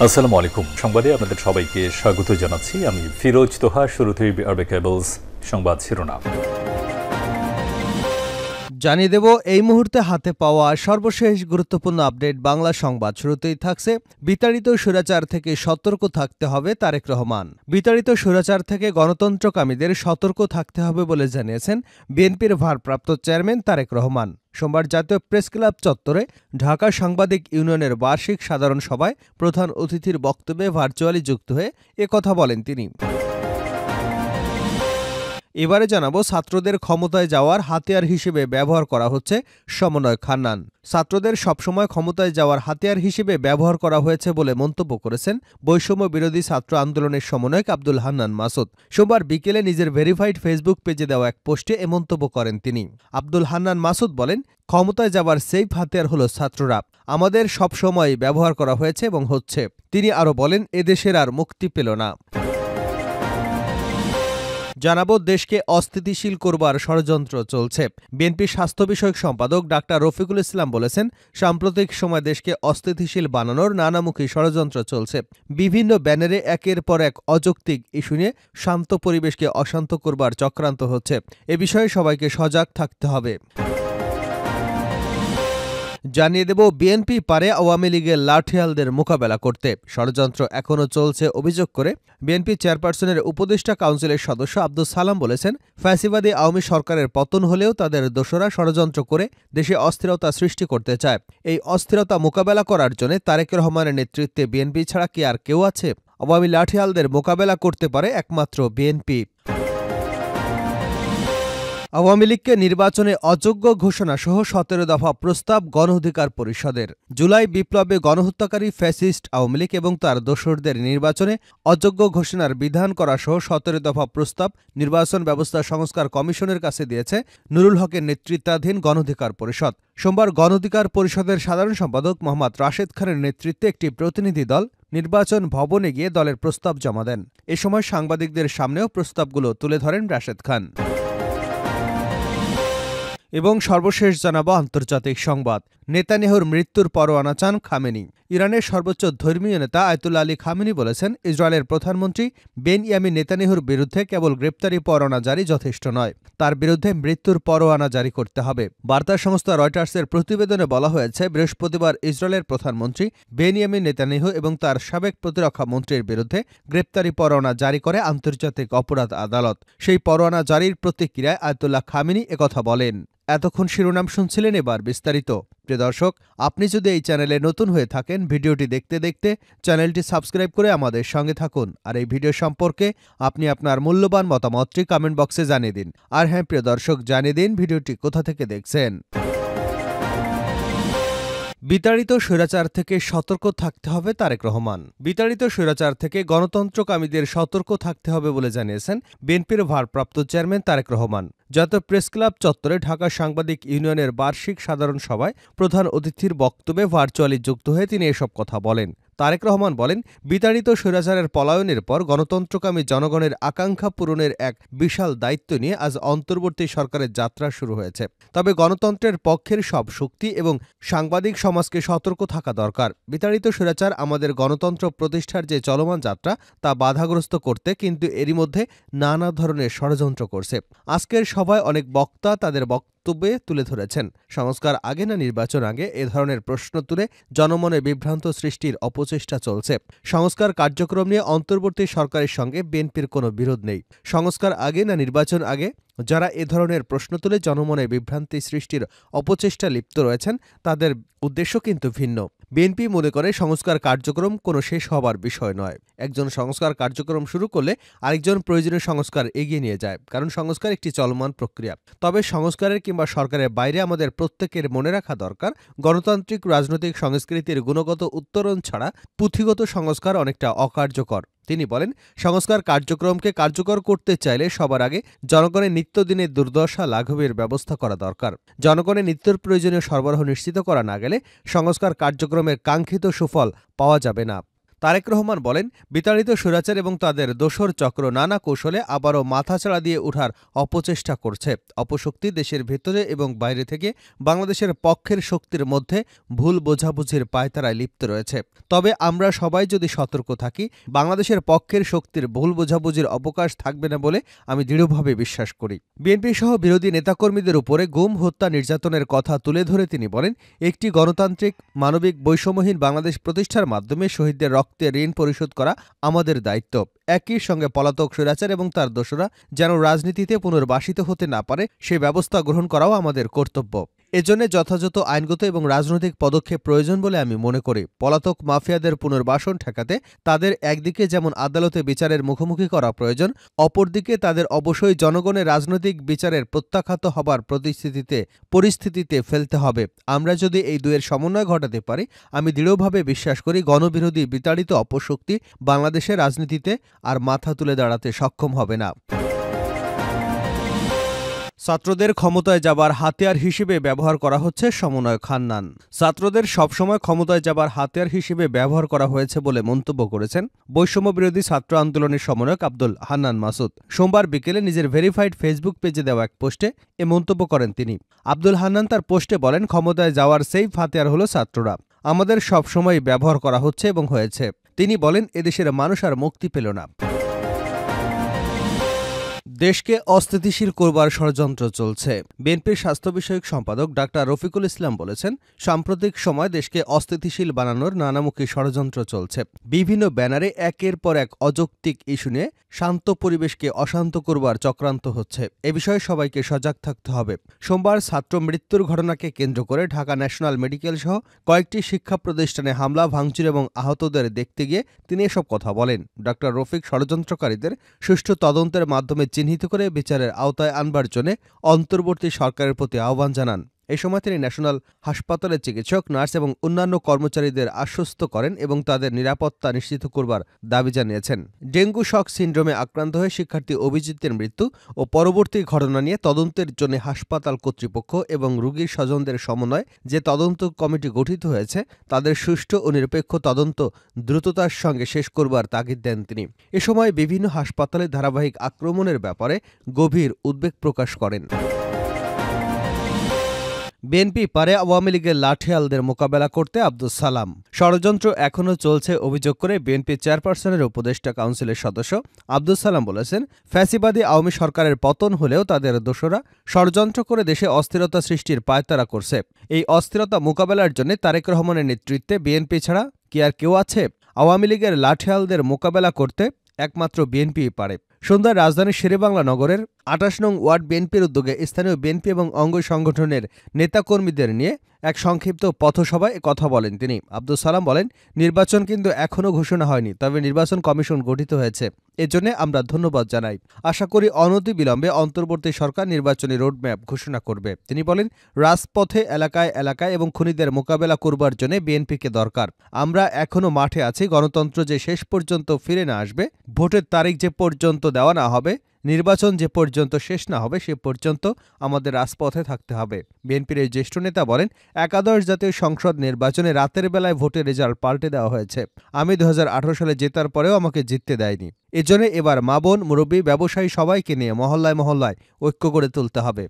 আসসালামু আলাইকুম। সংবাদে আপনাদের সবাইকে স্বাগত জানাচ্ছি। আমি ফিরোজ তোহা। শুরুতেই আরবে কেবলস সংবাদ শিরোনাম জানিয়ে দেব এই মুহূর্তে হাতে পাওয়া সর্বশেষ গুরুত্বপূর্ণ আপডেট বাংলা সংবাদ। শুরুতেই থাকছে বিতাড়িত স্বৈরাচার থেকে সতর্ক থাকতে হবে তারেক রহমান। বিতাড়িত স্বৈরাচার থেকে গণতন্ত্রকামীদের সতর্ক থাকতে হবে বলে জানিয়েছেন বিএনপির ভারপ্রাপ্ত চেয়ারম্যান তারেক রহমান। সোমবার জাতীয় প্রেসক্লাব চত্বরে ঢাকা সাংবাদিক ইউনিয়নের বার্ষিক সাধারণ সভায় প্রধান অতিথির বক্তব্যে ভার্চুয়ালি যুক্ত হয়ে একথা বলেন তিনি। এবারে জানাবো, ছাত্রদের ক্ষমতায় যাওয়ার হাতিয়ার হিসেবে ব্যবহার করা হচ্ছে সমন্বয় খান্নান। ছাত্রদের সবসময় ক্ষমতায় যাওয়ার হাতিয়ার হিসেবে ব্যবহার করা হয়েছে বলে মন্তব্য করেছেন বৈষম্য বিরোধী ছাত্র আন্দোলনের সমন্বয়ক আব্দুল হান্নান মাসুদ। সোমবার বিকেলে নিজের ভেরিফাইড ফেসবুক পেজে দেওয়া এক পোস্টে এ মন্তব্য করেন তিনি। আব্দুল হান্নান মাসুদ বলেন, ক্ষমতায় যাবার সেফ হাতিয়ার হল ছাত্ররা। আমাদের সবসময় ব্যবহার করা হয়েছে এবং হচ্ছে। তিনি আরও বলেন, এদেশের আর মুক্তি পেল না। জানাবো, দেশকে অস্থিতিশীল করবার ষড়যন্ত্র চলছে। বিএনপির স্বাস্থ্য বিষয়ক সম্পাদক ডাক্তার রফিকুল ইসলাম বলেছেন, সাম্প্রতিক সময় দেশকে অস্থিতিশীল বানানোর নানামুখী ষড়যন্ত্র চলছে। বিভিন্ন ব্যানারে একের পর এক অযৌক্তিক ইস্যু নিয়ে শান্ত পরিবেশকে অশান্ত করবার চক্রান্ত হচ্ছে। এ বিষয়ে সবাইকে সজাগ থাকতে হবে। জানিয়ে দেব, বিএনপি পারে আওয়ামী লীগের লাঠিয়ালদের মোকাবেলা করতে। ষড়যন্ত্র এখনও চলছে অভিযোগ করে বিএনপি চেয়ারপারসনের উপদেষ্টা কাউন্সিলের সদস্য আব্দুস সালাম বলেছেন, ফ্যাসিবাদী আওয়ামী সরকারের পতন হলেও তাদের দোসরা ষড়যন্ত্র করে দেশে অস্থিরতা সৃষ্টি করতে চায়। এই অস্থিরতা মোকাবেলা করার জন্য তারেক রহমানের নেতৃত্বে বিএনপি ছাড়া কি আর কেউ আছে? আওয়ামী লাঠিয়ালদের মোকাবেলা করতে পারে একমাত্র বিএনপি। আওয়ামী লীগকে নির্বাচনে অযোগ্য ঘোষণা সহ ১৭ দফা প্রস্তাব গণ অধিকার পরিষদের। জুলাই বিপ্লবে গণহত্যাকারী ফ্যাসিস্ট আওয়ামী লীগ এবং তার দোসরদের নির্বাচনে অযোগ্য ঘোষণার বিধান করা সহ ১৭ দফা প্রস্তাব নির্বাচন ব্যবস্থা সংস্কার কমিশনের কাছে দিয়েছে নুরুল হকের নেতৃত্বাধীন গণ অধিকার পরিষদ। সোমবার গণ অধিকার পরিষদের সাধারণ সম্পাদক মোহাম্মদ রাশেদ খানের নেতৃত্বে একটি প্রতিনিধি দল নির্বাচন ভবনে গিয়ে দলের প্রস্তাব জমা দেন। এ সময় সাংবাদিকদের সামনেও প্রস্তাবগুলো তুলে ধরেন রাশেদ খান। এবং সর্বশেষ জানাবো আন্তর্জাতিক সংবাদ। নেতানিয়াহুর মৃত্যুর পরোয়ানা চান খামেনি। ইরানের সর্বোচ্চ ধর্মীয় নেতা আয়াতুল্লাহ আলী খামেনি বলেছেন, ইসরায়েলের প্রধানমন্ত্রী বেনয়ামিন নেতানিয়াহুর বিরুদ্ধে কেবল গ্রেপ্তারি পরোয়ানা জারি যথেষ্ট নয়, তার বিরুদ্ধে মৃত্যুর পরোয়ানা জারি করতে হবে। বার্তা সংস্থা রয়টার্সের প্রতিবেদনে বলা হয়েছে, বৃহস্পতিবার ইসরায়েলের প্রধানমন্ত্রী বেনয়ামিন নেতানিয়াহু এবং তার সাবেক প্রতিরক্ষা মন্ত্রীর বিরুদ্ধে গ্রেপ্তারি পরোয়ানা জারি করে আন্তর্জাতিক অপরাধ আদালত। সেই পরোয়ানা জারির প্রতিক্রিয়ায় আয়াতুল্লাহ খামেনি একথা বলেন। এতক্ষণ শিরোনাম শুনছিলেন, এবার বিস্তারিত। প্রিয় দর্শক, আপনি যদি এই চ্যানেলে নতুন হয়ে থাকেন, ভিডিওটি দেখতে দেখতে চ্যানেলটি সাবস্ক্রাইব করে আমাদের সঙ্গে থাকুন। আর এই ভিডিও সম্পর্কে আপনি আপনার মূল্যবান মতামতটি কমেন্ট বক্সে জানিয়ে দিন। আর হ্যাঁ প্রিয় দর্শক, জানিয়ে দিন ভিডিওটি কোথা থেকে দেখছেন। বিতাড়িত স্বৈরাচার থেকে সতর্ক থাকতে হবে তারেক রহমান। বিতাড়িত স্বৈরাচার থেকে গণতন্ত্রকামীদের সতর্ক থাকতে হবে বলে জানিয়েছেন বিএনপির ভারপ্রাপ্ত চেয়ারম্যান তারেক রহমান। জাতীয় প্রেসক্লাব চত্বরে ঢাকা সাংবাদিক ইউনিয়নের বার্ষিক সাধারণ সভায় প্রধান অতিথির বক্তব্যে ভার্চুয়ালি যুক্ত হয়ে তিনি এসব কথা বলেন। তারেক রহমান বলেন, বিতাড়িত স্বৈরাচারের পলায়নের পর গণতন্ত্রকামী জনগণের আকাঙ্ক্ষা পূরণের এক বিশাল দায়িত্ব নিয়ে আজ অন্তর্বর্তী সরকারের যাত্রা শুরু হয়েছে। তবে গণতন্ত্রের পক্ষের সব শক্তি এবং সাংবাদিক সমাজকে সতর্ক থাকা দরকার। বিতাড়িত স্বৈরাচার আমাদের গণতন্ত্র প্রতিষ্ঠার যে চলমান যাত্রা তা বাধাগ্রস্ত করতে কিন্তু এরই মধ্যে নানা ধরনের ষড়যন্ত্র করছে। আজকের সভায় অনেক বক্তা তাদের বক্তব্যে তুলে ধরেছেন, সংস্কার আগে না নির্বাচন আগে, এ ধরনের প্রশ্ন তুলে জনমনে বিভ্রান্ত সৃষ্টির অপচেষ্টা চলছে। সংস্কার কার্যক্রম নিয়ে অন্তর্বর্তী সরকারের সঙ্গে বিএনপির কোনো বিরোধ নেই। সংস্কার আগে না নির্বাচন আগে, যারা এ ধরনের প্রশ্ন তুলে জনমনে বিভ্রান্তি সৃষ্টির অপচেষ্টা লিপ্ত রয়েছেন তাদের উদ্দেশ্য কিন্তু ভিন্ন। বিএনপি মনে করে সংস্কার কার্যক্রম কোনো শেষ হবার বিষয় নয়। একজন সংস্কার কার্যক্রম শুরু করলে আরেকজন প্রয়োজনীয় সংস্কার এগিয়ে নিয়ে যায়, কারণ সংস্কার একটি চলমান প্রক্রিয়া। তবে সংস্কারের কিংবা সরকারের বাইরে আমাদের প্রত্যেকের মনে রাখা দরকার, গণতান্ত্রিক রাজনৈতিক সংস্কৃতির গুণগত উত্তরণ ছাড়া পুঁথিগত সংস্কার অনেকটা অকার্যকর। তিনি বলেন, সংস্কার কার্যক্রমকে কার্যকর করতে চাইলে সবার আগে জনগণের নিত্যদিনের দুর্দশা লাঘবের ব্যবস্থা করা দরকার। জনগণের নিত্যর প্রয়োজনীয় সরবরাহ নিশ্চিত করা না গেলে সংস্কার কার্যক্রমের কাঙ্ক্ষিত সুফল পাওয়া যাবে না। তারেক রহমান বলেন, বিতাড়িত স্বৈরাচার এবং তাদের দোসর চক্র নানা কৌশলে আবারও মাথাচাড়া দিয়ে ওঠার অপচেষ্টা করছে। অপশক্তি দেশের ভেতরে এবং বাইরে থেকে বাংলাদেশের পক্ষের শক্তির মধ্যে ভুল বোঝাবুঝির পায়তারায় লিপ্ত রয়েছে। তবে আমরা সবাই যদি সতর্ক থাকি, বাংলাদেশের পক্ষের শক্তির ভুল বোঝাবুঝির অবকাশ থাকবে না বলে আমি দৃঢ়ভাবে বিশ্বাস করি। বিএনপি সহ বিরোধী নেতাকর্মীদের উপরে গুম, হত্যা, নির্যাতনের কথা তুলে ধরে তিনি বলেন, একটি গণতান্ত্রিক, মানবিক, বৈষম্যহীন বাংলাদেশ প্রতিষ্ঠার মাধ্যমে শহীদদের রক্তের ঋণ পরিশোধ করা আমাদের দায়িত্ব। একই সঙ্গে পলাতক স্বৈরাচার এবং তার দোসরা যেন রাজনীতিতে পুনর্বাসিত হতে না পারে সে ব্যবস্থা গ্রহণ করাও আমাদের কর্তব্য। এজন্য যথাযথ আইনগত এবং রাজনৈতিক পদক্ষেপ প্রয়োজন বলে আমি মনে করি। পলাতক মাফিয়াদের পুনর্বাসন ঠেকাতে তাদের একদিকে যেমন আদালতে বিচারের মুখোমুখি করা প্রয়োজন, অপরদিকে তাদের অবশ্যই জনগণের রাজনৈতিক বিচারের প্রত্যাখ্যাত হবার পরিস্থিতিতে ফেলতে হবে। আমরা যদি এই দুয়ের সমন্বয় ঘটাতে পারি, আমি দৃঢ়ভাবে বিশ্বাস করি গণবিরোধী বিতাড়িত অপশক্তি বাংলাদেশের রাজনীতিতে আর মাথা তুলে দাঁড়াতে সক্ষম হবে না। ছাত্রদের ক্ষমতায় যাবার হাতিয়ার হিসেবে ব্যবহার করা হচ্ছে সমন্বয়ক হান্নান। ছাত্রদের সবসময় ক্ষমতায় যাবার হাতিয়ার হিসেবে ব্যবহার করা হয়েছে বলে মন্তব্য করেছেন বৈষম্য বিরোধী ছাত্র আন্দোলনের সমন্বয়ক আব্দুল হান্নান মাসুদ। সোমবার বিকেলে নিজের ভেরিফাইড ফেসবুক পেজে দেওয়া এক পোস্টে এ মন্তব্য করেন তিনি। আব্দুল হান্নান তার পোস্টে বলেন, ক্ষমতায় যাওয়ার সেফ হাতিয়ার হল ছাত্ররা। আমাদের সবসময় ব্যবহার করা হচ্ছে এবং হয়েছে। তিনি বলেন, এদেশের মানুষ আর মুক্তি পেল না। দেশকে অস্থিতিশীল করবার ষড়যন্ত্র চলছে। বিএনপির স্বাস্থ্য বিষয়ক সম্পাদক ডাক্তার রফিকুল ইসলাম বলেছেন, সাম্প্রতিক সময় দেশকে অস্থিতিশীল বানানোর নানামুখী ষড়যন্ত্র চলছে। বিভিন্ন ব্যানারে একের পর এক অযৌক্তিক ইস্যু নিয়ে শান্ত পরিবেশকে অশান্ত করবার চক্রান্ত হচ্ছে। এ বিষয়ে সবাইকে সজাগ থাকতে হবে। সোমবার ছাত্র মৃত্যুর ঘটনাকে কেন্দ্র করে ঢাকা ন্যাশনাল মেডিকেল সহ কয়েকটি শিক্ষা প্রতিষ্ঠানে হামলা, ভাঙচুর এবং আহতদের দেখতে গিয়ে তিনি এসব কথা বলেন। ডাক্তার রফিক ষড়যন্ত্রকারীদের সুষ্ঠু তদন্তের মাধ্যমে চিহ্নিত করে বিচারের আওতায় আনবার জন্য অন্তর্বর্তী সরকারের প্রতি আহ্বান জানান। এ সময় তিনি ন্যাশনাল হাসপাতালের চিকিৎসক, নার্স এবং অন্যান্য কর্মচারীদের আশ্বস্ত করেন এবং তাদের নিরাপত্তা নিশ্চিত করবার দাবি জানিয়েছেন। ডেঙ্গু শক সিন্ড্রোমে আক্রান্ত হয়ে শিক্ষার্থী অভিজিতের মৃত্যু ও পরবর্তী ঘটনা নিয়ে তদন্তের জন্য হাসপাতাল কর্তৃপক্ষ এবং রোগীর স্বজনদের সমন্বয়ে যে তদন্ত কমিটি গঠিত হয়েছে তাদের সুষ্ঠু ও নিরপেক্ষ তদন্ত দ্রুততার সঙ্গে শেষ করবার তাগিদ দেন তিনি। এ সময় বিভিন্ন হাসপাতালে ধারাবাহিক আক্রমণের ব্যাপারে গভীর উদ্বেগ প্রকাশ করেন। বিএনপি পারে আওয়ামী লীগের লাঠিয়ালদের মোকাবেলা করতে আব্দুস সালাম। ষড়যন্ত্র এখনও চলছে অভিযোগ করে বিএনপি চেয়ারপারসনের উপদেষ্টা কাউন্সিলের সদস্য আব্দুস সালাম বলেছেন, ফ্যাসিবাদী আওয়ামী সরকারের পতন হলেও তাদের দোসরা ষড়যন্ত্র করে দেশে অস্থিরতা সৃষ্টির পায়তারা করছে। এই অস্থিরতা মোকাবেলার জন্য তারেক রহমানের নেতৃত্বে বিএনপি ছাড়া কি আর কেউ আছে? আওয়ামী লীগের লাঠিয়ালদের মোকাবেলা করতে একমাত্র বিএনপিই পারে। সন্ধ্যায় রাজধানীর শেরেবাংলা নগরের ২৮ নং ওয়ার্ড বিএনপির উদ্যোগে স্থানীয় বিএনপি এবং অঙ্গ সংগঠনের নেতাকর্মীদের নিয়ে এক সংক্ষিপ্ত পথসভায় কথা বলেন তিনি। আব্দুস সালাম বলেন, নির্বাচন কিন্তু এখনও ঘোষণা হয়নি, তবে নির্বাচন কমিশন গঠিত হয়েছে। এজন্য আমরা ধন্যবাদ জানাই। আশা করি অনতিবিলম্বে অন্তর্বর্তী সরকার নির্বাচনী রোডম্যাপ ঘোষণা করবে। তিনি বলেন, রাজপথে এলাকায় এলাকায় এবং খুনিদের মোকাবেলা করবার জন্য বিএনপিকে দরকার। আমরা এখনও মাঠে আছি। গণতন্ত্র যে শেষ পর্যন্ত ফিরে না আসবে, ভোটের তারিখ যে পর্যন্ত দেওয়া না হবে, নির্বাচন যে পর্যন্ত শেষ না হবে সে পর্যন্ত আমাদের রাজপথে থাকতে হবে। বিএনপির এই জ্যেষ্ঠ নেতা বলেন, একাদশ জাতীয় সংসদ নির্বাচনে রাতের বেলায় ভোটের রেজাল্ট পাল্টে দেওয়া হয়েছে। আমি ২০১৮ সালে জেতার পরেও আমাকে জিততে দেয়নি। এজন্য এবার মা, বোন, মুরব্বী, ব্যবসায়ী সবাইকে নিয়ে মহল্লায় মহল্লায় ঐক্য গড়ে তুলতে হবে।